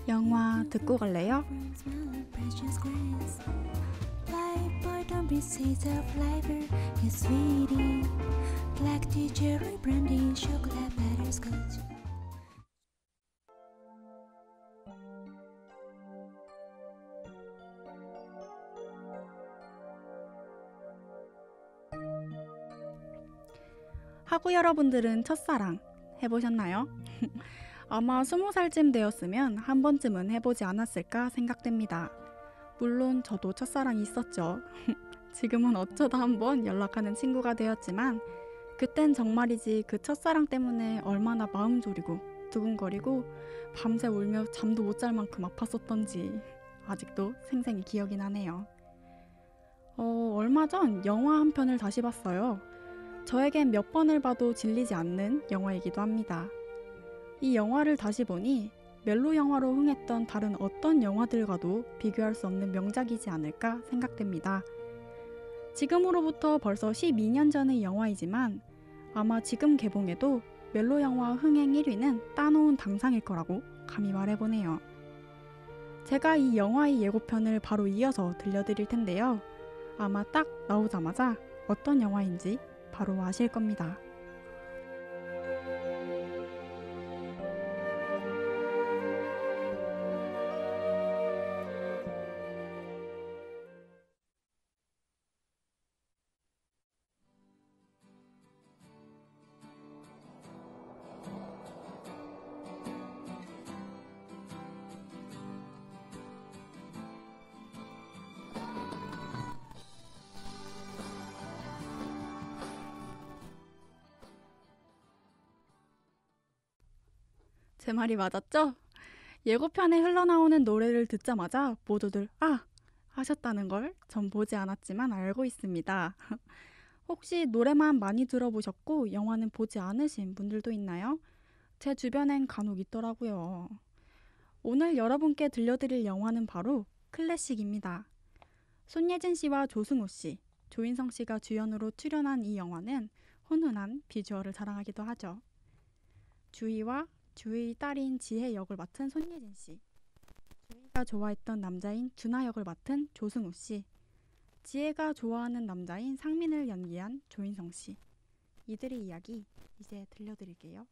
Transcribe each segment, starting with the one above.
영화 듣고 갈래요? 하구 여러분들은 첫사랑 해보셨나요? 아마 20살쯤 되었으면 한 번쯤은 해보지 않았을까 생각됩니다. 물론 저도 첫사랑이 있었죠. 지금은 어쩌다 한번 연락하는 친구가 되었지만 그땐 정말이지 그 첫사랑 때문에 얼마나 마음 졸이고 두근거리고 밤새 울며 잠도 못 잘 만큼 아팠었던지 아직도 생생히 기억이 나네요. 얼마 전 영화 한 편을 다시 봤어요. 저에겐 몇 번을 봐도 질리지 않는 영화이기도 합니다. 이 영화를 다시 보니 멜로 영화로 흥했던 다른 어떤 영화들과도 비교할 수 없는 명작이지 않을까 생각됩니다. 지금으로부터 벌써 12년 전의 영화이지만 아마 지금 개봉해도 멜로 영화 흥행 1위는 따놓은 당상일 거라고 감히 말해보네요. 제가 이 영화의 예고편을 바로 이어서 들려드릴 텐데요. 아마 딱 나오자마자 어떤 영화인지 바로 아실 겁니다. 제 말이 맞았죠? 예고편에 흘러나오는 노래를 듣자마자 모두들 하셨다는 걸 전 보지 않았지만 알고 있습니다. 혹시 노래만 많이 들어보셨고 영화는 보지 않으신 분들도 있나요? 제 주변엔 간혹 있더라고요. 오늘 여러분께 들려드릴 영화는 바로 클래식입니다. 손예진 씨와 조승우 씨, 조인성 씨가 주연으로 출연한 이 영화는 훈훈한 비주얼을 자랑하기도 하죠. 주희와 주희의 딸인 지혜 역을 맡은 손예진 씨, 주희가 좋아했던 남자인 준하 역을 맡은 조승우 씨, 지혜가 좋아하는 남자인 상민을 연기한 조인성 씨. 이들의 이야기 이제 들려드릴게요.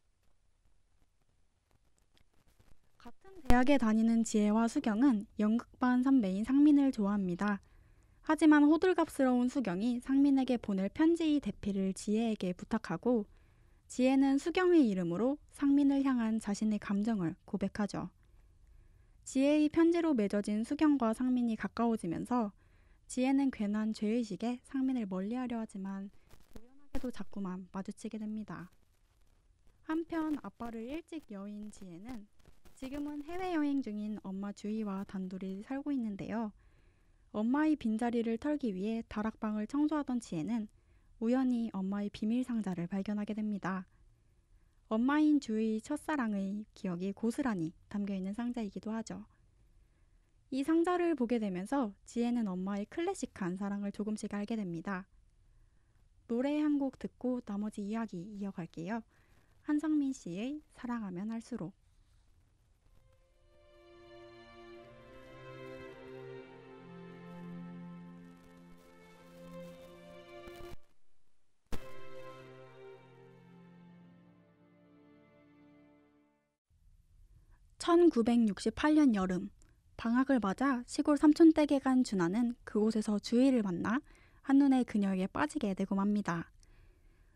같은 대학에 다니는 지혜와 수경은 연극반 선배인 상민을 좋아합니다. 하지만 호들갑스러운 수경이 상민에게 보낼 편지의 대피를 지혜에게 부탁하고 지혜는 수경의 이름으로 상민을 향한 자신의 감정을 고백하죠. 지혜의 편지로 맺어진 수경과 상민이 가까워지면서 지혜는 괜한 죄의식에 상민을 멀리하려 하지만 우연하게도 자꾸만 마주치게 됩니다. 한편 아빠를 일찍 여인 지혜는 지금은 해외여행 중인 엄마 주희와 단둘이 살고 있는데요. 엄마의 빈자리를 털기 위해 다락방을 청소하던 지혜는 우연히 엄마의 비밀 상자를 발견하게 됩니다. 엄마인 주희의 첫사랑의 기억이 고스란히 담겨있는 상자이기도 하죠. 이 상자를 보게 되면서 지혜는 엄마의 클래식한 사랑을 조금씩 알게 됩니다. 노래 한 곡 듣고 나머지 이야기 이어갈게요. 한성민 씨의 사랑하면 할수록. (1968년) 여름, 방학을 맞아 시골 삼촌 댁에 간 준하는 그곳에서 주희를 만나 한눈에 그녀에게 빠지게 되고 맙니다.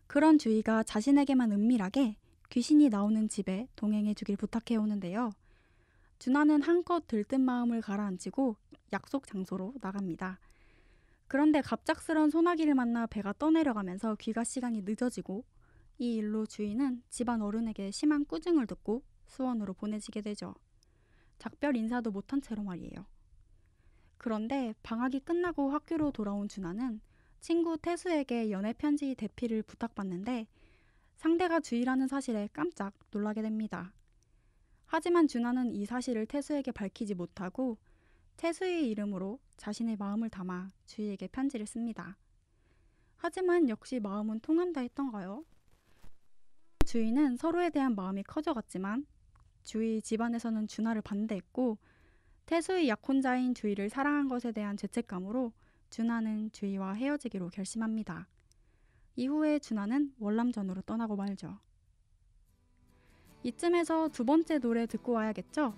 그런 주희가 자신에게만 은밀하게 귀신이 나오는 집에 동행해주길 부탁해 오는데요. 준하는 한껏 들뜬 마음을 가라앉히고 약속 장소로 나갑니다. 그런데 갑작스런 소나기를 만나 배가 떠내려가면서 귀가 시간이 늦어지고 이 일로 주희는 집안 어른에게 심한 꾸중을 듣고 수원으로 보내지게 되죠. 작별 인사도 못한 채로 말이에요. 그런데 방학이 끝나고 학교로 돌아온 준하는 친구 태수에게 연애 편지 대피를 부탁받는데 상대가 주희라는 사실에 깜짝 놀라게 됩니다. 하지만 준하는 이 사실을 태수에게 밝히지 못하고 태수의 이름으로 자신의 마음을 담아 주희에게 편지를 씁니다. 하지만 역시 마음은 통한다 했던가요? 주희는 서로에 대한 마음이 커져갔지만 주희 집안에서는 준하를 반대했고 태수의 약혼자인 주희를 사랑한 것에 대한 죄책감으로 준하는 주희와 헤어지기로 결심합니다. 이후에 준하는 월남전으로 떠나고 말죠. 이쯤에서 두 번째 노래 듣고 와야겠죠?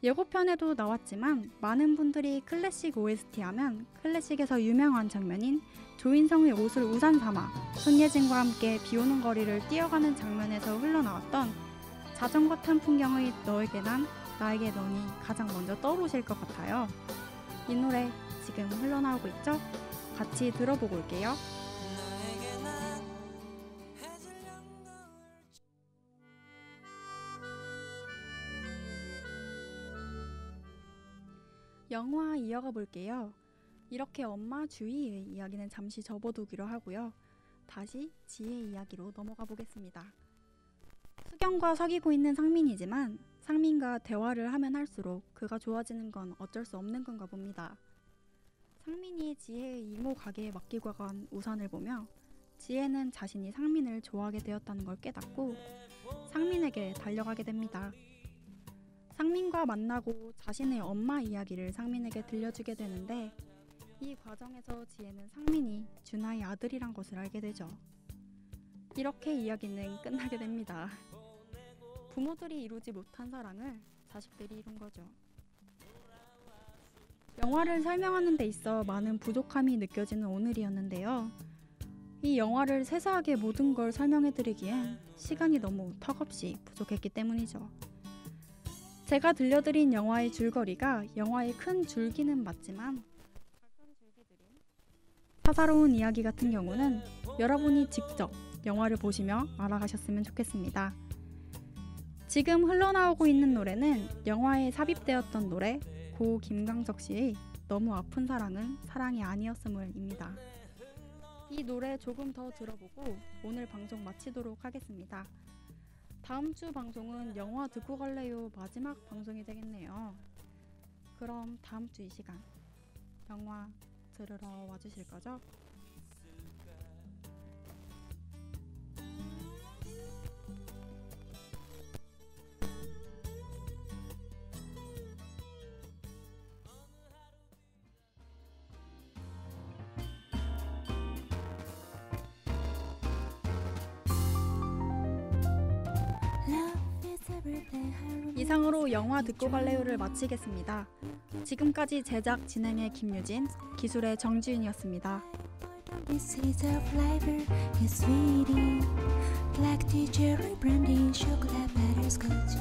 예고편에도 나왔지만 많은 분들이 클래식 OST 하면 클래식에서 유명한 장면인 조인성의 옷을 우산 삼아 손예진과 함께 비오는 거리를 뛰어가는 장면에서 흘러나왔던 자전거 탄 풍경의 너에게 난 나에게 너니 가장 먼저 떠오르실 것 같아요. 이 노래 지금 흘러나오고 있죠? 같이 들어보고 올게요. 영화 이어가 볼게요. 이렇게 엄마 주희의 이야기는 잠시 접어두기로 하고요. 다시 지혜의 이야기로 넘어가 보겠습니다. 수경과 사귀고 있는 상민이지만 상민과 대화를 하면 할수록 그가 좋아지는 건 어쩔 수 없는 건가 봅니다. 상민이 지혜의 이모 가게에 맡기고 간 우산을 보며 지혜는 자신이 상민을 좋아하게 되었다는 걸 깨닫고 상민에게 달려가게 됩니다. 상민과 만나고 자신의 엄마 이야기를 상민에게 들려주게 되는데 이 과정에서 지혜는 상민이 준하의 아들이란 것을 알게 되죠. 이렇게 이야기는 끝나게 됩니다. 부모들이 이루지 못한 사랑을 자식들이 이룬 거죠. 영화를 설명하는 데 있어 많은 부족함이 느껴지는 오늘이었는데요. 이 영화를 세세하게 모든 걸 설명해드리기엔 시간이 너무 턱없이 부족했기 때문이죠. 제가 들려드린 영화의 줄거리가 영화의 큰 줄기는 맞지만 작은 줄기들인 사사로운 이야기 같은 경우는 여러분이 직접 영화를 보시며 알아가셨으면 좋겠습니다. 지금 흘러나오고 있는 노래는 영화에 삽입되었던 노래 고 김광석 씨의 너무 아픈 사랑은 사랑이 아니었음을입니다. 이 노래 조금 더 들어보고 오늘 방송 마치도록 하겠습니다. 다음 주 방송은 영화 듣고 갈래요 마지막 방송이 되겠네요. 그럼 다음 주 이 시간 영화 들으러 와주실 거죠? 이상으로 영화 듣고 갈래요를 마치겠습니다. 지금까지 제작 진행의 김유진, 기술의 정지윤이었습니다. This is a flavor, it's sweetie. Black tea, cherry brandy, chocolate butterscotch.